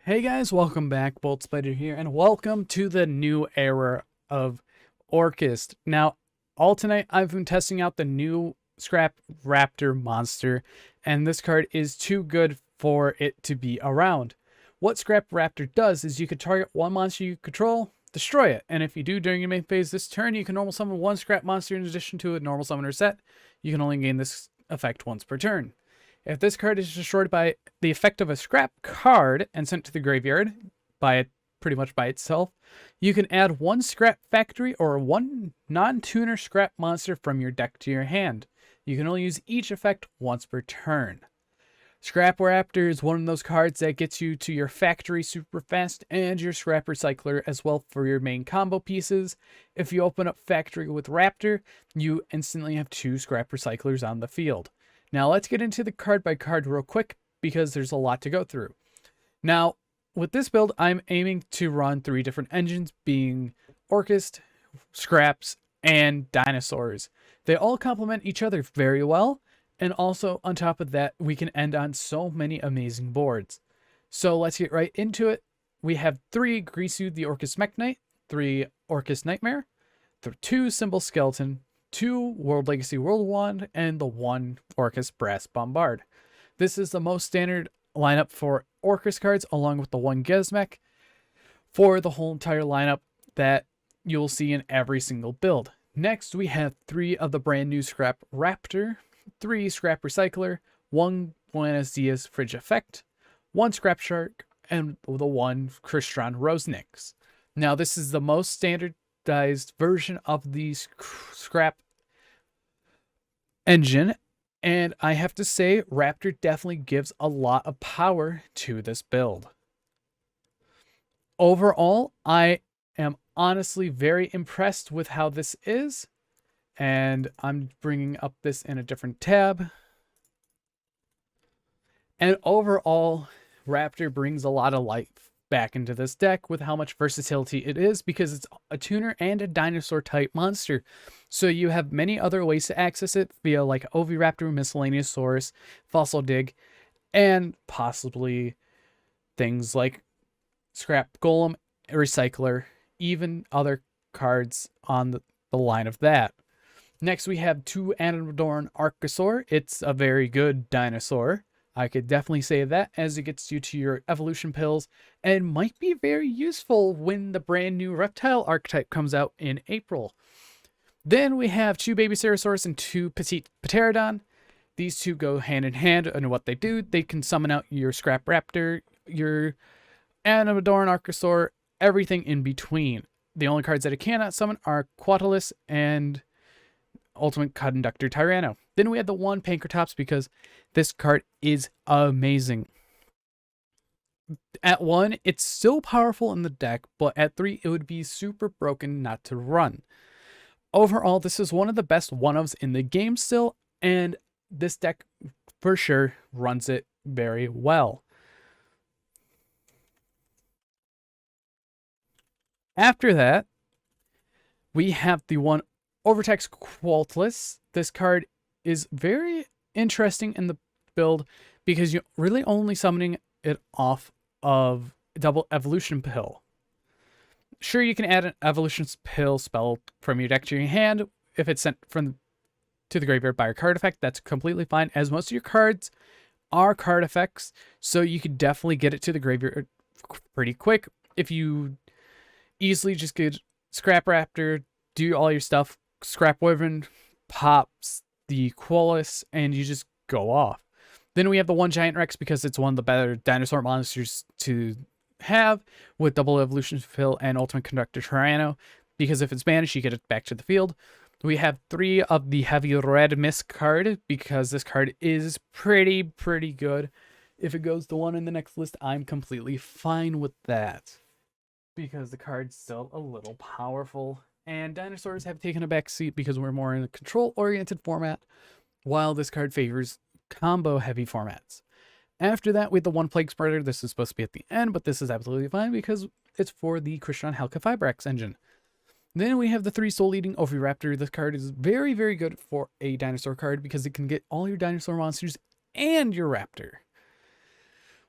Hey guys, welcome back. Bolt Spider here, and welcome to the new era of Orcust. Now, all tonight I've been testing out the new Scrap Raptor monster, and this card is too good for it to be around. What Scrap Raptor does is you can target one monster you control, destroy it, and if you do during your main phase this turn, you can normal summon one Scrap monster in addition to a normal summoner set. You can only gain this effect once per turn. If this card is destroyed by the effect of a scrap card and sent to the graveyard pretty much by itself, you can add one scrap factory or one non-tuner scrap monster from your deck to your hand. You can only use each effect once per turn. Scrap Raptor is one of those cards that gets you to your factory super fast and your scrap recycler as well for your main combo pieces. If you open up factory with Raptor, you instantly have two scrap recyclers on the field. Now let's get into the card by card real quick because there's a lot to go through. Now, with this build, I'm aiming to run 3 different engines, being Orcust, Scraps, and Dinosaurs. They all complement each other very well, and also on top of that, we can end on so many amazing boards. So let's get right into it. We have 3 Grisu the Orcust Mech Knight, 3 Orcust Nightmare, the 2 Symbol Skeleton, 2 World Legacy Whirlwind, and the 1 Orcust Brass Bombard. This is the most standard lineup for Orcust cards, along with the 1 Gizmech for the whole entire lineup that you'll see in every single build. Next, we have 3 of the brand new Scrap Raptor, 3 Scrap Recycler, 1 Buenos Dias Fridge Effect, 1 Scrap Shark, and the 1 Christian Rosenix. Now, this is the most standardized version of the Scrap engine, and I have to say Raptor definitely gives a lot of power to this build. Overall, I am honestly very impressed with how this is, and I'm bringing up this in a different tab. And overall, Raptor brings a lot of life back into this deck with how much versatility it is, because it's a tuner and a dinosaur type monster. So you have many other ways to access it via like Oviraptor, Miscellaneous Source, Fossil Dig, and possibly things like Scrap Golem, Recycler, even other cards on the line of that. Next, we have 2 Anodorn Archosaur. It's a very good dinosaur. I could definitely say that, as it gets you to your evolution pills and might be very useful when the brand new reptile archetype comes out in April. Then we have 2 Baby Cerosaurus and 2 Petite Pterodon. These 2 go hand in hand, and what they do, they can summon out your Scrap Raptor, your Anodorn Archosaur, everything in between. The only cards that it cannot summon are Quatilus and Ultimate Conductor Tyranno. Then we have the 1 Pankratops because this card is amazing. At 1, it's still powerful in the deck, but at 3, it would be super broken not to run. Overall, this is one of the best one-ofs in the game still, and this deck for sure runs it very well. After that, we have the 1 Overtax Quatilus. This card is very interesting in the build because you're really only summoning it off of double evolution pill. Sure, you can add an evolution pill spell from your deck to your hand if it's sent to the graveyard by a card effect. That's completely fine, as most of your cards are card effects, so you could definitely get it to the graveyard pretty quick if you easily just get Scrap Raptor, do all your stuff, Scrap Wyvern pops the Qualis, and you just go off. Then we have the 1 Giant Rex because it's one of the better dinosaur monsters to have with double evolution fill and ultimate conductor Tyranno, because if it's banished, you get it back to the field. We have 3 of the heavy red mist card because this card is pretty good. If it goes to 1 in the next list, I'm completely fine with that, because the card's still a little powerful. And dinosaurs have taken a back seat because we're more in a control-oriented format, while this card favors combo-heavy formats. After that, we have the 1 Plague Spreader. This is supposed to be at the end, but this is absolutely fine because it's for the Christian Helka Fibrax engine. Then we have the 3 Soul Eating Oviraptor. This card is very good for a dinosaur card because it can get all your dinosaur monsters and your raptor.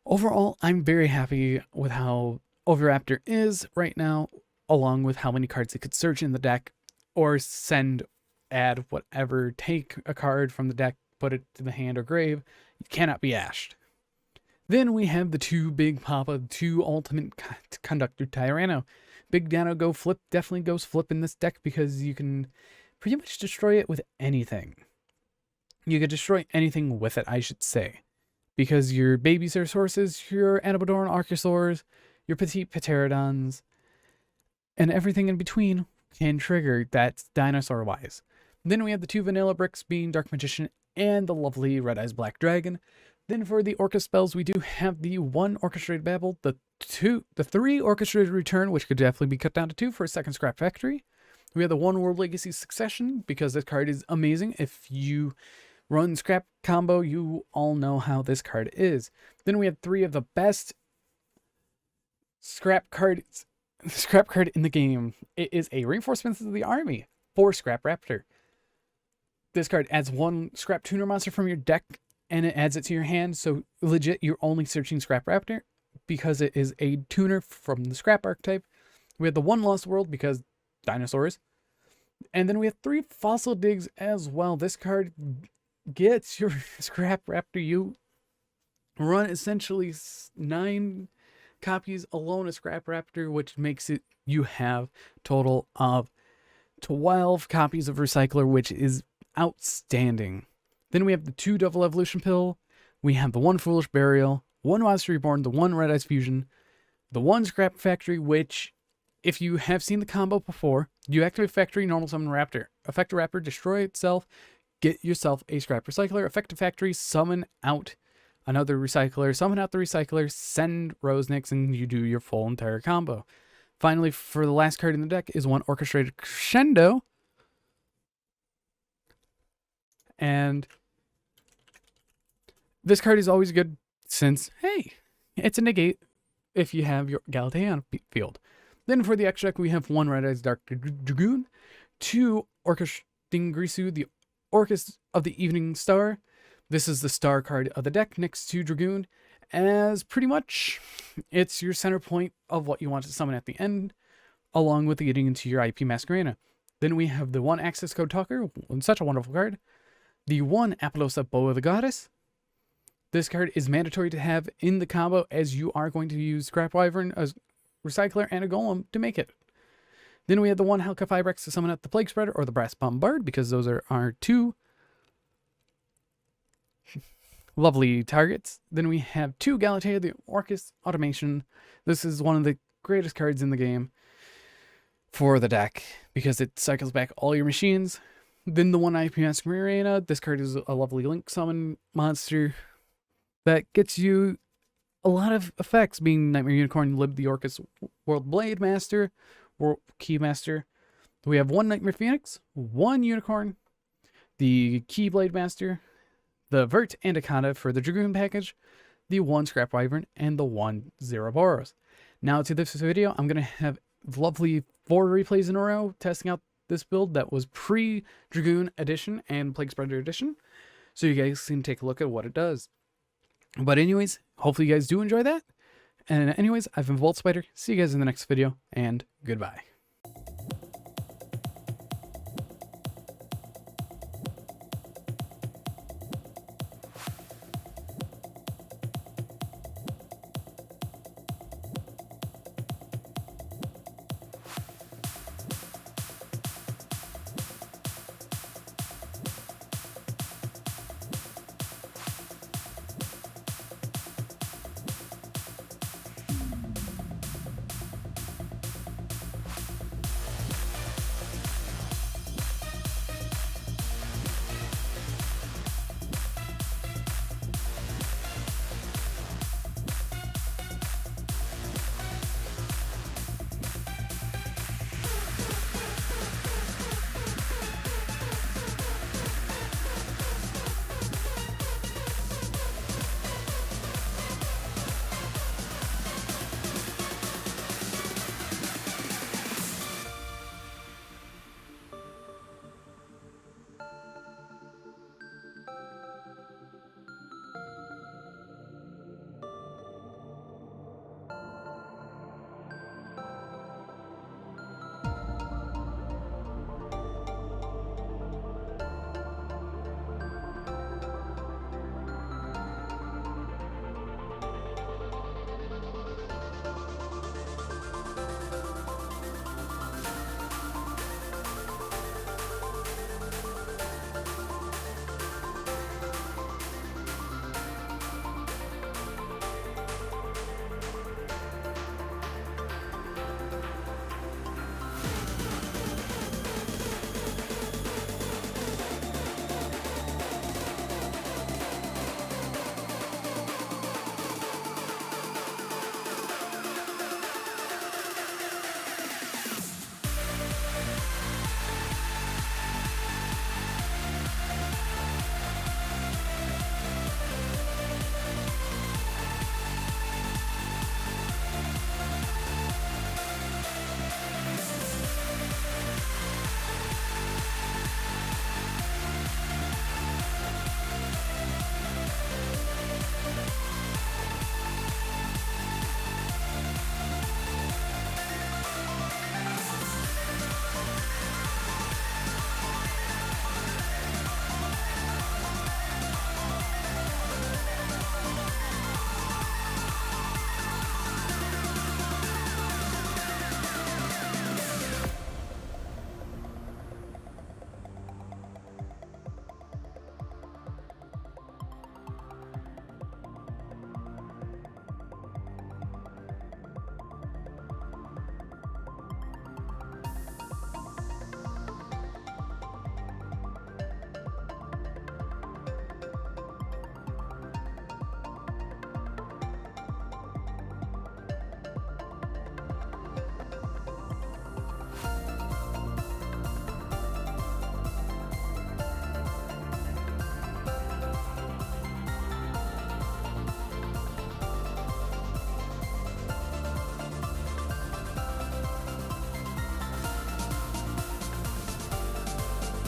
Overall, I'm very happy with how Raptor is right now, along with how many cards it could search in the deck or send, add whatever, take a card from the deck, put it to the hand or grave. It cannot be ashed. Then we have the two Big Papa, two Ultimate Conductor Tyranno. Big Dino definitely goes flip in this deck because you can pretty much destroy it with anything. You could destroy anything with it, I should say. Because your baby Cerasauruses, your Anabodoran Archosaurs, your Petite Pterodons, and everything in between can trigger that dinosaur-wise. Then we have the two vanilla bricks being Dark Magician and the lovely Red Eyes Black Dragon. Then for the Orcust spells, we do have the 1 Orchestrated Babble, the 3 Orchestrated Return, which could definitely be cut down to 2 for a second Scrap Factory. We have the 1 World Legacy Succession, because this card is amazing. If you run Scrap combo, you all know how this card is. Then we have 3 of the best scrap card in the game. It is a Reinforcements of the Army for Scrap Raptor. This card adds 1 Scrap Tuner monster from your deck, and it adds it to your hand, so legit, you're only searching Scrap Raptor because it is a tuner from the Scrap archetype. We have the 1 Lost World because dinosaurs. And then we have 3 Fossil Digs as well. This card gets your Scrap Raptor. You run essentially 9 copies alone of Scrap Raptor, which makes it, you have total of 12 copies of Recycler, which is outstanding. Then we have the 2 Double Evolution Pill. We have the 1 Foolish Burial, 1 Monster Reborn, the 1 Red Eyes Fusion, the 1 Scrap Factory, which, if you have seen the combo before, you activate Factory, normal summon Raptor. Affect a Raptor, destroy itself, get yourself a Scrap Recycler. Affect a Factory, summon out another Recycler, summon out the Recycler, send Rosenix, and you do your full entire combo. Finally, for the last card in the deck is 1 Orchestrated Crescendo. And this card is always good since, hey, it's a negate if you have your Galatea field. Then for the extra deck, we have 1 Red Eyes Dark Dragoon, 2 Orcust Grisu, the Orcust of the Evening Star. This is the star card of the deck next to Dragoon, as pretty much it's your center point of what you want to summon at the end, along with getting into your IP Masquerena. Then we have the 1 Access Code Talker, such a wonderful card. The 1 Apollosa Bow of the Goddess. This card is mandatory to have in the combo, as you are going to use Scrap Wyvern, a Recycler, and a Golem to make it. Then we have the 1 Helka Fibrex to summon out the Plague Spreader or the Brass Bombard, because those are our 2 lovely targets. Then we have 2 Galatea, the Orcust Automation. This is one of the greatest cards in the game for the deck, because it cycles back all your machines. Then the 1 IP Masquerena. This card is a lovely Link Summon monster that gets you a lot of effects, being Nightmare Unicorn, Lib the Orcust World Blade Master, World Keymaster. We have 1 Nightmare Phoenix, 1 Unicorn, the Keyblade Master, the Vert Anaconda for the Dragoon package, the 1 Scrap Wyvern, and the 1 Zeroboros. Now to this video, I'm going to have lovely 4 replays in a row testing out this build that was pre-Dragoon edition and Plague Spreader edition, so you guys can take a look at what it does. But anyways, hopefully you guys do enjoy that. And anyways, I've been Volt Spider. See you guys in the next video, and goodbye.